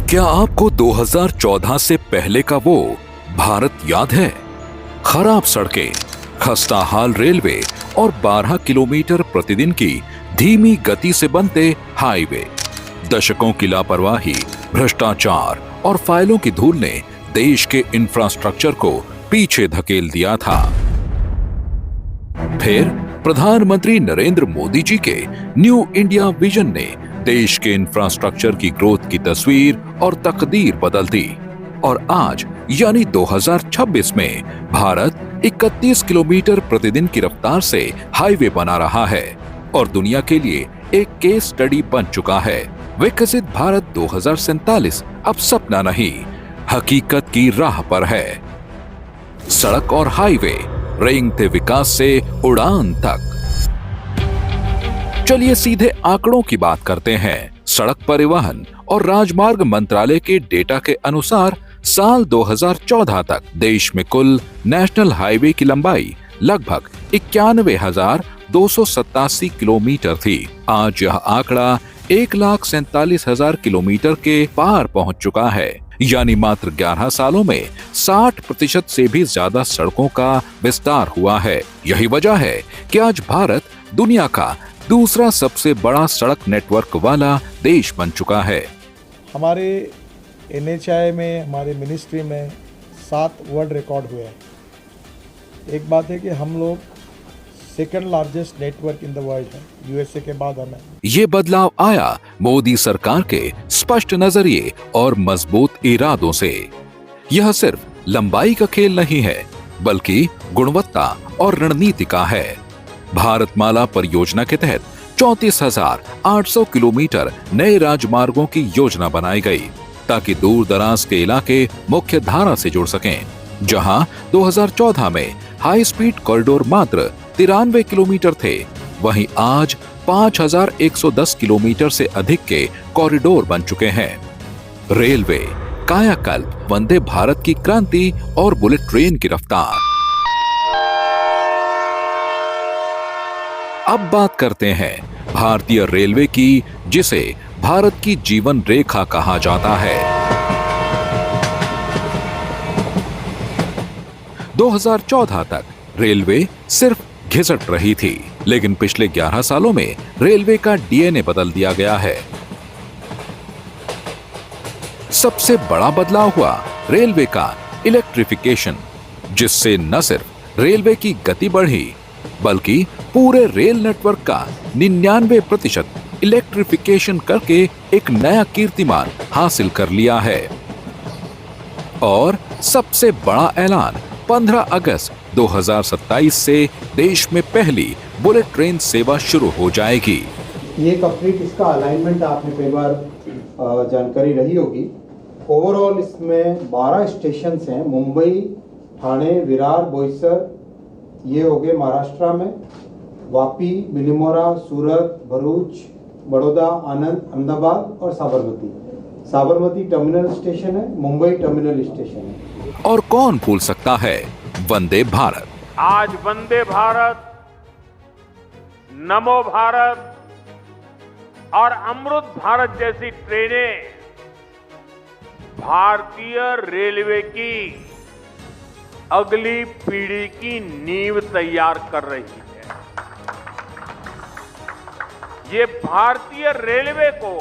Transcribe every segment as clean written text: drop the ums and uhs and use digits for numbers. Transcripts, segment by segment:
क्या आपको 2014 से पहले का वो भारत याद है? खराब सड़कें, खस्ता हाल रेलवे और 12 किलोमीटर प्रतिदिन की धीमी गति से बनते हाईवे। दशकों की लापरवाही, भ्रष्टाचार और फाइलों की धूल ने देश के इंफ्रास्ट्रक्चर को पीछे धकेल दिया था। फिर प्रधानमंत्री नरेंद्र मोदी जी के न्यू इंडिया विजन ने देश के इंफ्रास्ट्रक्चर की ग्रोथ की तस्वीर और तकदीर बदल दी और आज यानी 2026 में भारत 31 किलोमीटर प्रतिदिन की रफ्तार से हाईवे बना रहा है और दुनिया के लिए एक केस स्टडी बन चुका है। विकसित भारत 2047 अब सपना नहीं, हकीकत की राह पर है। सड़क और हाईवे, रेंगते विकास से उड़ान तक। चलिए सीधे आंकड़ों की बात करते हैं। सड़क परिवहन और राजमार्ग मंत्रालय के डेटा के अनुसार साल 2014 तक देश में कुल नेशनल हाईवे की लंबाई लगभग 91,287 किलोमीटर थी। आज यह आंकड़ा 1,47,000 किलोमीटर के पार पहुंच चुका है, यानी मात्र 11 सालों में 60% से भी ज्यादा सड़कों का विस्तार हुआ है। यही वजह है कि आज भारत दुनिया का दूसरा सबसे बड़ा सड़क नेटवर्क वाला देश बन चुका है। हमारे NHAI में, हमारे मिनिस्ट्री में 7 वर्ल्ड रिकॉर्ड हुए हैं। एक बात है कि हम लोग second largest network in the world है, USA के बाद हमें। ये बदलाव आया मोदी सरकार के स्पष्ट नजरिए और मजबूत इरादों से। यह सिर्फ लंबाई का खेल नहीं है, बल्कि गुणवत्ता और रणनीति का है। भारतमाला परियोजना के तहत 34,800 किलोमीटर नए राजमार्गों की योजना बनाई गई ताकि दूर दराज के इलाके मुख्य धारा से जुड़ सकें। जहां 2014 में हाई स्पीड कॉरिडोर मात्र 93 किलोमीटर थे, वहीं आज 5,110 किलोमीटर से अधिक के कॉरिडोर बन चुके हैं। रेलवे, कायाकल्प, वंदे भारत की क्रांति और बुलेट ट्रेन की रफ्तार। अब बात करते हैं भारतीय रेलवे की, जिसे भारत की जीवन रेखा कहा जाता है। 2014 तक रेलवे सिर्फ घिसट रही थी, लेकिन पिछले 11 सालों में रेलवे का DNA बदल दिया गया है। सबसे बड़ा बदलाव हुआ रेलवे का इलेक्ट्रिफिकेशन, जिससे न सिर्फ रेलवे की गति बढ़ी, बल्कि पूरे रेल नेटवर्क का 99% इलेक्ट्रिफिकेशन करके एक नया कीर्तिमान हासिल कर लिया है। और सबसे बड़ा ऐलान 15 अगस्त 2027 से देश में पहली बुलेट ट्रेन सेवा शुरू हो जाएगी। ये कंप्लीट इसका अलाइनमेंट आपने कई बार जानकारी रही होगी। ओवरऑल इसमें 12 स्टेशन हैं, मुंबई, ठाणे, विरार, बोईसर, ये हो गए महाराष्ट्र में, वापी, बिलिमोरा, सूरत, भरूच, बड़ौदा, आनंद, अहमदाबाद और साबरमती। साबरमती टर्मिनल स्टेशन है, मुंबई टर्मिनल स्टेशन है। और कौन भूल सकता है वंदे भारत। आज वंदे भारत, नमो भारत और अमृत भारत जैसी ट्रेनें भारतीय रेलवे की अगली पीढ़ी की नींव तैयार कर रही है। ये भारतीय रेलवे को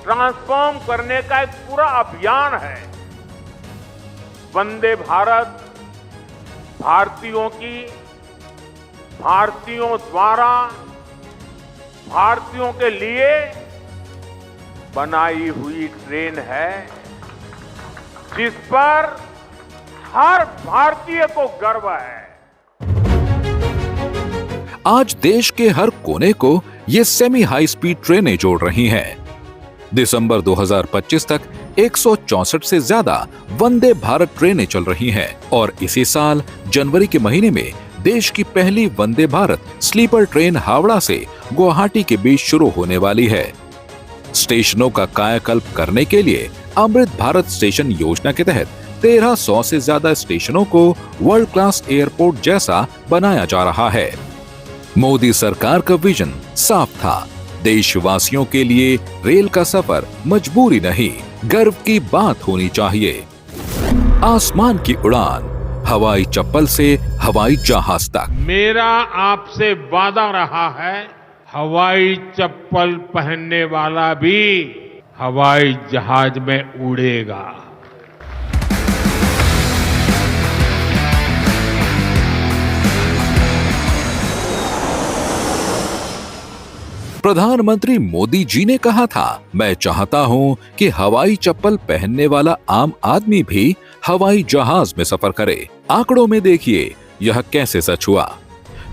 ट्रांसफॉर्म करने का एक पूरा अभियान है। वंदे भारत भारतीयों की, भारतीयों द्वारा, भारतीयों के लिए बनाई हुई ट्रेन है, जिस पर हर भारतीय को गर्व है। आज देश के हर कोने को ये सेमी हाई स्पीड ट्रेनें जोड़ रही हैं। दिसंबर 2025 तक 164 से ज्यादा वंदे भारत ट्रेनें चल रही हैं और इसी साल जनवरी के महीने में देश की पहली वंदे भारत स्लीपर ट्रेन हावड़ा से गुवाहाटी के बीच शुरू होने वाली है। स्टेशनों का कायाकल्प करने के लिए अमृत भारत स्टेशन योजना के तहत 1300 से ज्यादा स्टेशनों को वर्ल्ड क्लास एयरपोर्ट जैसा बनाया जा रहा है। मोदी सरकार का विजन साफ था, देशवासियों के लिए रेल का सफर मजबूरी नहीं, गर्व की बात होनी चाहिए। आसमान की उड़ान, हवाई चप्पल से हवाई जहाज तक। मेरा आपसे वादा रहा है, हवाई चप्पल पहनने वाला भी हवाई जहाज में उड़ेगा। प्रधानमंत्री मोदी जी ने कहा था, मैं चाहता हूं कि हवाई चप्पल पहनने वाला आम आदमी भी हवाई जहाज में सफर करे। आंकड़ों में देखिए यह कैसे सच हुआ।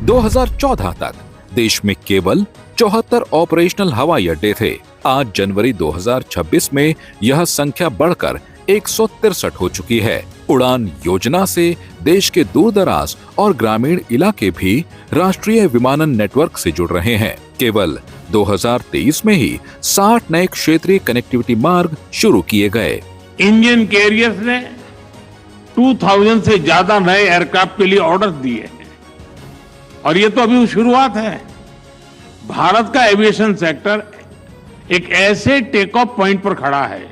2014 तक देश में केवल 74 ऑपरेशनल हवाई अड्डे थे। आज जनवरी 2026 में यह संख्या बढ़कर 163 हो चुकी है। उड़ान योजना से देश के दूरदराज और ग्रामीण इलाके भी राष्ट्रीय विमानन नेटवर्क से जुड़ रहे हैं। केवल 2023 में ही 60 नए क्षेत्रीय कनेक्टिविटी मार्ग शुरू किए गए। इंडियन कैरियर्स ने 2000 से ज्यादा नए एयरक्राफ्ट के लिए ऑर्डर दिए हैं और ये तो अभी शुरुआत है। भारत का एविएशन सेक्टर एक ऐसे टेक ऑफ पॉइंट पर खड़ा है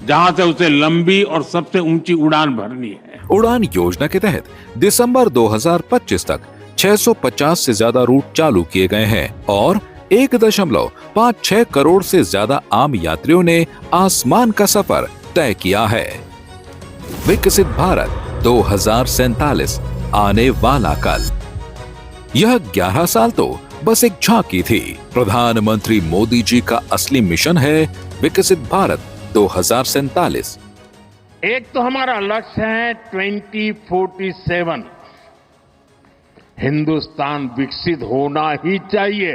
जहां से उसे लंबी और सबसे ऊंची उड़ान भरनी है। उड़ान योजना के तहत दिसंबर 2025 तक 650 से ज्यादा रूट चालू किए गए हैं और 1.56 करोड़ से ज्यादा आम यात्रियों ने आसमान का सफर तय किया है। विकसित भारत 2047 आने वाला कल। यह 11 साल तो बस एक झांकी थी। प्रधानमंत्री मोदी जी का असली मिशन है विकसित भारत 2047। एक तो हमारा लक्ष्य है 2047 हिंदुस्तान विकसित होना ही चाहिए,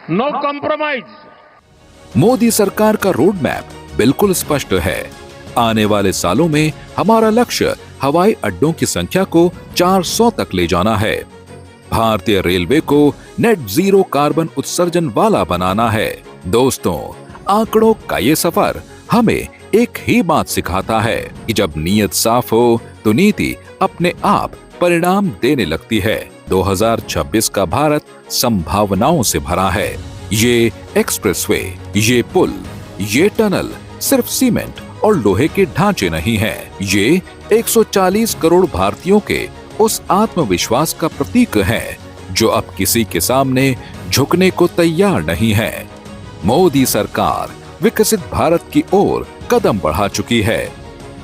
नो कॉम्प्रोमाइज। मोदी सरकार का रोड मैप बिल्कुल स्पष्ट है। आने वाले सालों में हमारा लक्ष्य हवाई अड्डों की संख्या को 400 तक ले जाना है। भारतीय रेलवे को नेट जीरो कार्बन उत्सर्जन वाला बनाना है। दोस्तों, आंकड़ों का ये सफर हमें एक ही बात सिखाता है कि जब नीयत साफ हो तो नीति अपने आप परिणाम देने लगती है। 2026 का भारत संभावनाओं से भरा है। ये एक्सप्रेसवे, ये पुल, ये टनल सिर्फ सीमेंट और लोहे के ढांचे नहीं है। ये 140 करोड़ भारतीयों के उस आत्मविश्वास का प्रतीक है जो अब किसी के सामने झुकने को तैयार नहीं है। मोदी सरकार विकसित भारत की ओर कदम बढ़ा चुकी है।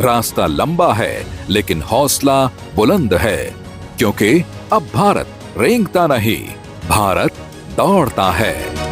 रास्ता लंबा है लेकिन हौसला बुलंद है, क्योंकि अब भारत रेंगता नहीं, भारत दौड़ता है।